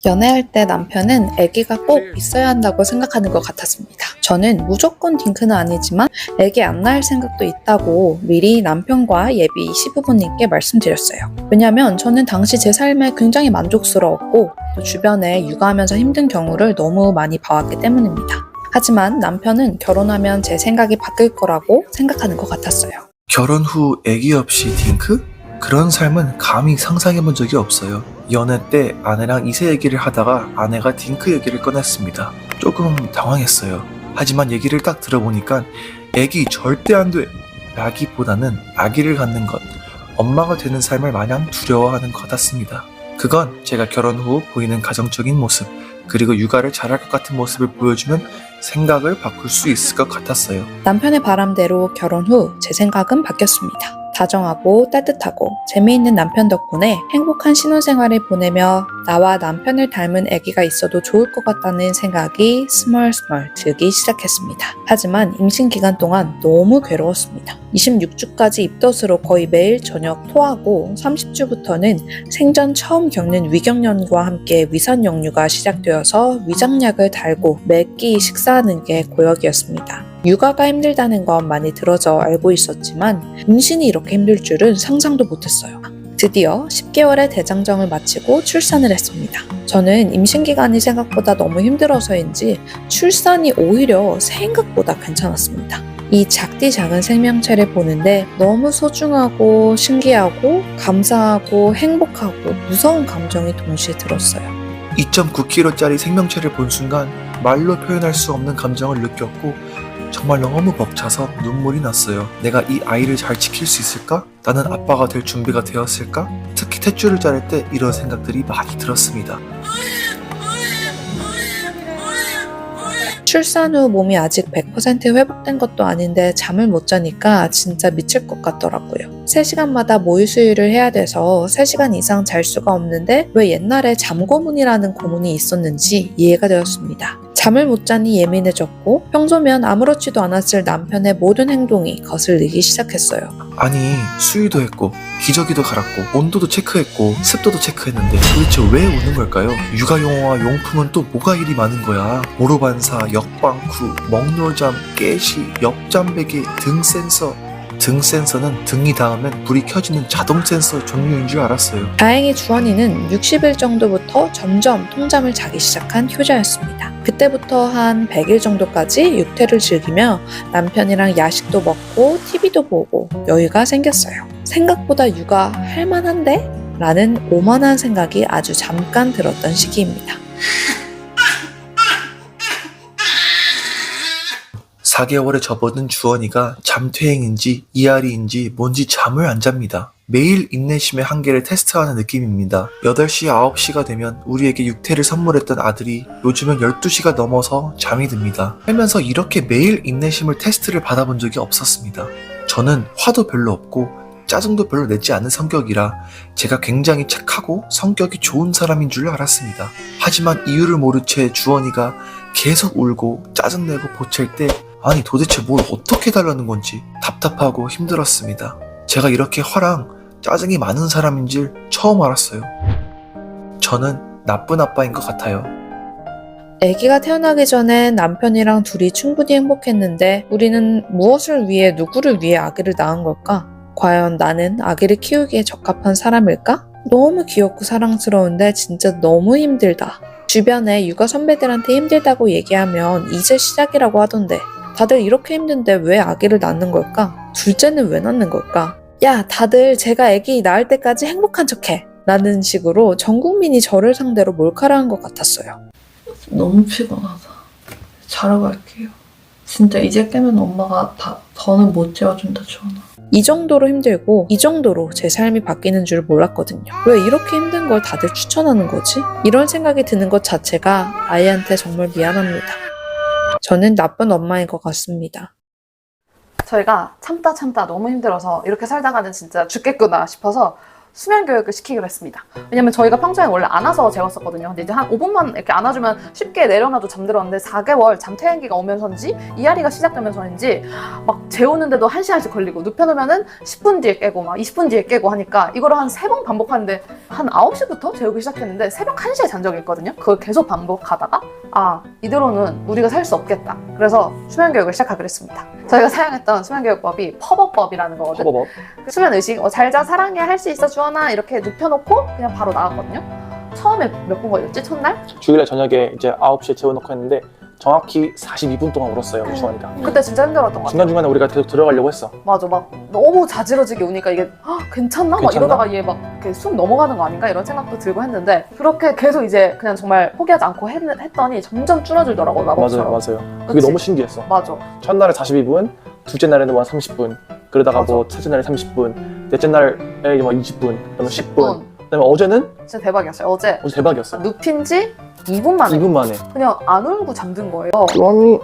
연애할 때 남편은 아기가 꼭 있어야 한다고 생각하는 것 같았습니다. 저는 무조건 딩크는 아니지만 아기 안 낳을 생각도 있다고 미리 남편과 예비 시부모님께 말씀드렸어요. 왜냐면 저는 당시 제 삶에 굉장히 만족스러웠고 또 주변에 육아하면서 힘든 경우를 너무 많이 봐왔기 때문입니다. 하지만 남편은 결혼하면 제 생각이 바뀔 거라고 생각하는 것 같았어요. 결혼 후 아기 없이 딩크? 그런 삶은 감히 상상해 본 적이 없어요. 연애 때 아내랑 이세 얘기를 하다가 아내가 딩크 얘기를 꺼냈습니다. 조금 당황했어요. 하지만 얘기를 딱 들어보니까 아기 절대 안 돼! 라기보다는 아기를 갖는 것, 엄마가 되는 삶을 마냥 두려워하는 것 같았습니다. 그건 제가 결혼 후 보이는 가정적인 모습, 그리고 육아를 잘할 것 같은 모습을 보여주면 생각을 바꿀 수 있을 것 같았어요. 남편의 바람대로 결혼 후 제 생각은 바뀌었습니다. 다정하고 따뜻하고 재미있는 남편 덕분에 행복한 신혼생활을 보내며 나와 남편을 닮은 아기가 있어도 좋을 것 같다는 생각이 스멀스멀 들기 시작했습니다. 하지만 임신 기간 동안 너무 괴로웠습니다. 26주까지 입덧으로 거의 매일 저녁 토하고 30주부터는 생전 처음 겪는 위경련과 함께 위산 역류가 시작되어서 위장약을 달고 매 끼 식사하는 게 고역이었습니다. 육아가 힘들다는 건 많이 들어져 알고 있었지만 임신이 이렇게 힘들 줄은 상상도 못했어요. 드디어 10개월의 대장정을 마치고 출산을 했습니다. 저는 임신 기간이 생각보다 너무 힘들어서인지 출산이 오히려 생각보다 괜찮았습니다. 이 작디 작은 생명체를 보는데 너무 소중하고 신기하고 감사하고 행복하고 무서운 감정이 동시에 들었어요. 2.9kg짜리 생명체를 본 순간 말로 표현할 수 없는 감정을 느꼈고 정말 너무 벅차서 눈물이 났어요. 내가 이 아이를 잘 지킬 수 있을까? 나는 아빠가 될 준비가 되었을까? 특히 탯줄을 자를 때 이런 생각들이 많이 들었습니다. 출산 후 몸이 아직 100% 회복된 것도 아닌데 잠을 못 자니까 진짜 미칠 것 같더라고요. 3시간마다 모유 수유를 해야 돼서 3시간 이상 잘 수가 없는데 왜 옛날에 잠고문이라는 고문이 있었는지 이해가 되었습니다. 잠을 못 자니 예민해졌고 평소면 아무렇지도 않았을 남편의 모든 행동이 거슬리기 시작했어요. 아니, 수유도 했고 기저귀도 갈았고 온도도 체크했고 습도도 체크했는데 도대체 왜 우는 걸까요? 육아용어와 용품은 또 뭐가 일이 많은 거야? 오로반사, 역방쿠, 먹노잠, 깨시, 옆잠베개, 등 센서. 등 센서는 등이 닿으면 불이 켜지는 자동 센서 종류인 줄 알았어요. 다행히 주원이는 60일 정도부터 점점 통잠을 자기 시작한 효자였습니다. 그때부터 한 100일 정도까지 육퇴를 즐기며 남편이랑 야식도 먹고 TV도 보고 여유가 생겼어요. 생각보다 육아 할만한데? 라는 오만한 생각이 아주 잠깐 들었던 시기입니다. 4개월에 접어든 주원이가 잠퇴행인지 이알이인지 뭔지 잠을 안 잡니다. 매일 인내심의 한계를 테스트하는 느낌입니다. 8시, 9시가 되면 우리에게 육퇴를 선물했던 아들이 요즘은 12시가 넘어서 잠이 듭니다. 살면서 이렇게 매일 인내심을 테스트를 받아본 적이 없었습니다. 저는 화도 별로 없고 짜증도 별로 내지 않는 성격이라 제가 굉장히 착하고 성격이 좋은 사람인 줄 알았습니다. 하지만 이유를 모른 채 주원이가 계속 울고 짜증내고 보챌 때 아니 도대체 뭘 어떻게 달라는 건지 답답하고 힘들었습니다. 제가 이렇게 화랑 짜증이 많은 사람인 줄 처음 알았어요. 저는 나쁜 아빠인 것 같아요. 아기가 태어나기 전에 남편이랑 둘이 충분히 행복했는데 우리는 무엇을 위해 누구를 위해 아기를 낳은 걸까? 과연 나는 아기를 키우기에 적합한 사람일까? 너무 귀엽고 사랑스러운데 진짜 너무 힘들다. 주변에 육아 선배들한테 힘들다고 얘기하면 이제 시작이라고 하던데 다들 이렇게 힘든데 왜 아기를 낳는 걸까? 둘째는 왜 낳는 걸까? 야, 다들 제가 아기 낳을 때까지 행복한 척해. 라는 식으로 전 국민이 저를 상대로 몰카를 것 같았어요. 너무 피곤하다. 자러 갈게요. 진짜 이제 깨면 엄마가 더는 못 재워준다, 주원아. 이 정도로 힘들고 이 정도로 제 삶이 바뀌는 줄 몰랐거든요. 왜 이렇게 힘든 걸 다들 추천하는 거지? 이런 생각이 드는 것 자체가 아이한테 정말 미안합니다. 저는 나쁜 엄마인 것 같습니다. 저희가 참다 너무 힘들어서 이렇게 살다가는 진짜 죽겠구나 싶어서 수면 교육을 시키기로 했습니다. 왜냐면 저희가 평소에 원래 안아서 재웠었거든요. 근데 이제 한 5분만 이렇게 안아주면 쉽게 내려놔도 잠들었는데 4개월 잠퇴행기가 오면서인지 이앓이가 시작되면서인지 막 재우는데도 1시간씩 걸리고 눕혀놓으면은 10분 뒤에 깨고 막 20분 뒤에 깨고 하니까 이거를 한 3번 반복하는데 한 9시부터 재우기 시작했는데 새벽 1시에 잔 적이 있거든요. 그걸 계속 반복하다가 이대로는 우리가 살 수 없겠다. 그래서 수면 교육을 시작하기로 했습니다. 저희가 사용했던 수면 교육법이 퍼버법이라는 거거든요. 퍼버법. 수면 의식, 잘 자, 사랑해, 할 수 있어, 주원아 이렇게 눕혀놓고 그냥 바로 나갔거든요. 처음에 몇 분 걸렸지? 첫날? 주일날 저녁에 이제 9시에 재워놓고 했는데 정확히 42분 동안 울었어요, 주원이가. 그때 진짜 힘들었던 것 같아요. 중간중간에 우리가 계속 들어가려고 했어. 맞아, 막 너무 자지러지게 우니까 이게 괜찮나? 막 괜찮나? 이러다가 얘 막 숨 넘어가는 거 아닌가? 이런 생각도 들고 했는데 그렇게 계속 이제 그냥 정말 포기하지 않고 했더니 점점 줄어들더라고요, 마법처럼. 맞아요. 그게 그치? 너무 신기했어. 맞아. 첫날에 42분, 둘째 날에는 뭐 30분, 그러다가 맞아. 뭐 셋째 날에 30분, 넷째 날에 뭐 20분, 그다음에 10분, 그다음에 어제는 진짜 대박이었어요. 어제 대박이었어. 눕힌 지 2분 만에 2분 만에. 그냥 안 울고 잠든 거예요. 주원이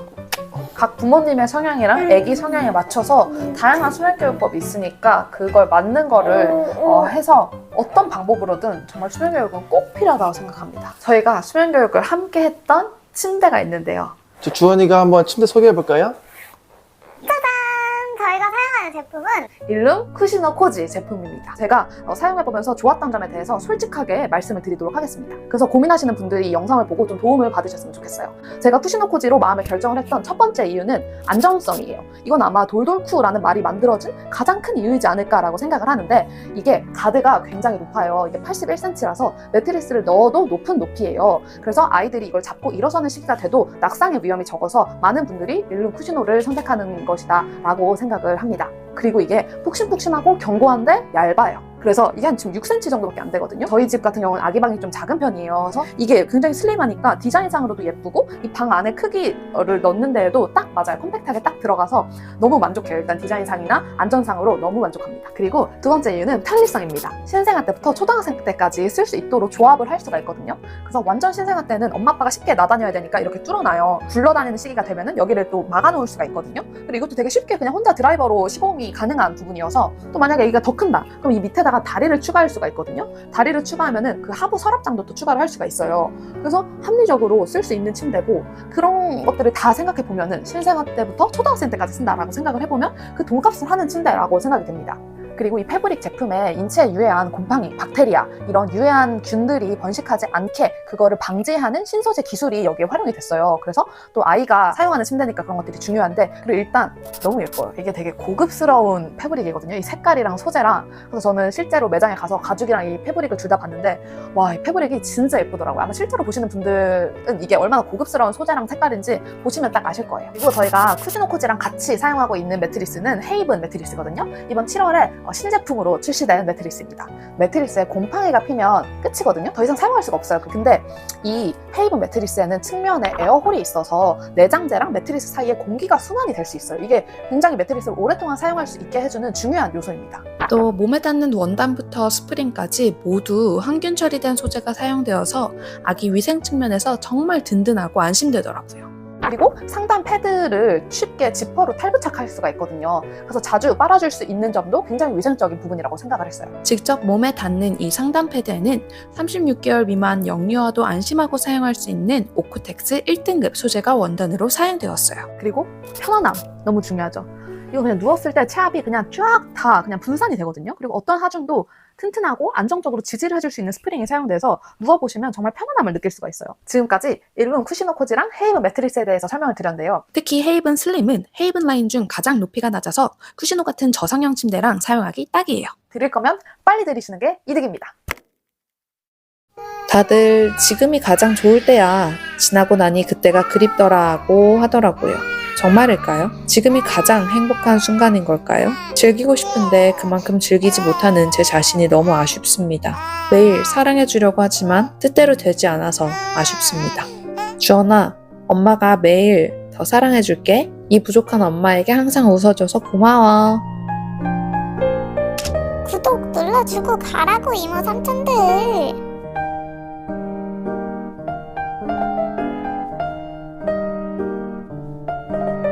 각 부모님의 성향이랑 아기 성향에 맞춰서 다양한 수면 교육법이 있으니까 그걸 맞는 거를 해서 어떤 방법으로든 정말 수면 교육은 꼭 필요하다고 생각합니다. 저희가 수면 교육을 함께 했던 침대가 있는데요. 주원이가 한번 침대 소개해 볼까요? 저희가 사용하는 제품은 일룸 쿠시너 코지 제품입니다. 제가 사용해보면서 좋았던 점에 대해서 솔직하게 말씀을 드리도록 하겠습니다. 그래서 고민하시는 분들이 이 영상을 보고 좀 도움을 받으셨으면 좋겠어요. 제가 쿠시너 코지로 마음의 결정을 했던 첫 번째 이유는 안정성이에요. 이건 아마 돌돌쿠라는 말이 만들어진 가장 큰 이유이지 않을까라고 생각을 하는데 이게 가드가 굉장히 높아요. 이게 81cm라서 매트리스를 넣어도 높은 높이예요. 그래서 아이들이 이걸 잡고 일어서는 시기가 돼도 낙상의 위험이 적어서 많은 분들이 일룸 쿠시노를 선택하는 것이다 라고 생각을 합니다. 그리고 이게 푹신푹신하고 견고한데 얇아요. 그래서 이게 한 지금 6cm 정도밖에 안 되거든요. 저희 집 같은 경우는 아기 방이 좀 작은 편이에요. 그래서 이게 굉장히 슬림하니까 디자인상으로도 예쁘고 이 방 안에 크기를 넣는 데에도 딱 맞아요. 컴팩트하게 딱 들어가서 너무 만족해요. 일단 디자인상이나 안전상으로 너무 만족합니다. 그리고 두 번째 이유는 편리성입니다. 신생아 때부터 초등학생 때까지 쓸 수 있도록 조합을 할 수가 있거든요. 그래서 완전 신생아 때는 엄마 아빠가 쉽게 나다녀야 되니까 이렇게 뚫어놔요. 굴러다니는 시기가 되면은 여기를 또 막아놓을 수가 있거든요. 그리고 이것도 되게 쉽게 그냥 혼자 드라이버로 시공이 가능한 부분이어서 또 만약에 여기가 더 큰다. 그럼 이 밑에다가 다리를 추가할 수가 있거든요. 다리를 추가하면은 그 하부 서랍장도 또 추가를 할 수가 있어요. 그래서 합리적으로 쓸 수 있는 침대고 그런 것들을 다 생각해 보면은 신생아 때부터 초등학생 때까지 쓴다라고 생각을 해보면 그 돈값을 하는 침대라고 생각이 됩니다. 그리고 이 패브릭 제품에 인체에 유해한 곰팡이, 박테리아 이런 유해한 균들이 번식하지 않게 그거를 방지하는 신소재 기술이 여기에 활용이 됐어요. 그래서 또 아이가 사용하는 침대니까 그런 것들이 중요한데 그리고 일단 너무 예뻐요. 이게 되게 고급스러운 패브릭이거든요. 이 색깔이랑 소재랑. 그래서 저는 실제로 매장에 가서 가죽이랑 이 패브릭을 둘 다 봤는데 와, 이 패브릭이 진짜 예쁘더라고요. 아마 실제로 보시는 분들은 이게 얼마나 고급스러운 소재랑 색깔인지 보시면 딱 아실 거예요. 그리고 저희가 쿠시노 코지랑 같이 사용하고 있는 매트리스는 헤이븐 매트리스거든요. 이번 7월에 신제품으로 출시된 매트리스입니다. 매트리스에 곰팡이가 피면 끝이거든요. 더 이상 사용할 수가 없어요. 근데 이 헤이븐 매트리스에는 측면에 에어홀이 있어서 내장재랑 매트리스 사이에 공기가 순환이 될 수 있어요. 이게 굉장히 매트리스를 오랫동안 사용할 수 있게 해주는 중요한 요소입니다. 또 몸에 닿는 원단부터 스프링까지 모두 항균 처리된 소재가 사용되어서 아기 위생 측면에서 정말 든든하고 안심되더라고요. 그리고 상단 패드를 쉽게 지퍼로 탈부착할 수가 있거든요. 그래서 자주 빨아줄 수 있는 점도 굉장히 위생적인 부분이라고 생각을 했어요. 직접 몸에 닿는 이 상단 패드에는 36개월 미만 영유아도 안심하고 사용할 수 있는 오쿠텍스 1등급 소재가 원단으로 사용되었어요. 그리고 편안함 너무 중요하죠. 이거 그냥 누웠을 때 체압이 그냥 쫙 다 그냥 분산이 되거든요. 그리고 어떤 하중도 튼튼하고 안정적으로 지지를 해줄 수 있는 스프링이 사용돼서 누워보시면 정말 편안함을 느낄 수가 있어요. 지금까지 일룸 쿠시노 코지랑 헤이븐 매트리스에 대해서 설명을 드렸는데요. 특히 헤이븐 슬림은 헤이븐 라인 중 가장 높이가 낮아서 쿠시노 같은 저상형 침대랑 사용하기 딱이에요. 드릴 거면 빨리 들이시는 게 이득입니다. 다들 지금이 가장 좋을 때야. 지나고 나니 그때가 그립더라고 하더라고요. 정말일까요? 지금이 가장 행복한 순간인 걸까요? 즐기고 싶은데 그만큼 즐기지 못하는 제 자신이 너무 아쉽습니다. 매일 사랑해주려고 하지만 뜻대로 되지 않아서 아쉽습니다. 주원아, 엄마가 매일 더 사랑해줄게. 이 부족한 엄마에게 항상 웃어줘서 고마워. 구독 눌러주고 가라고 이모 삼촌들.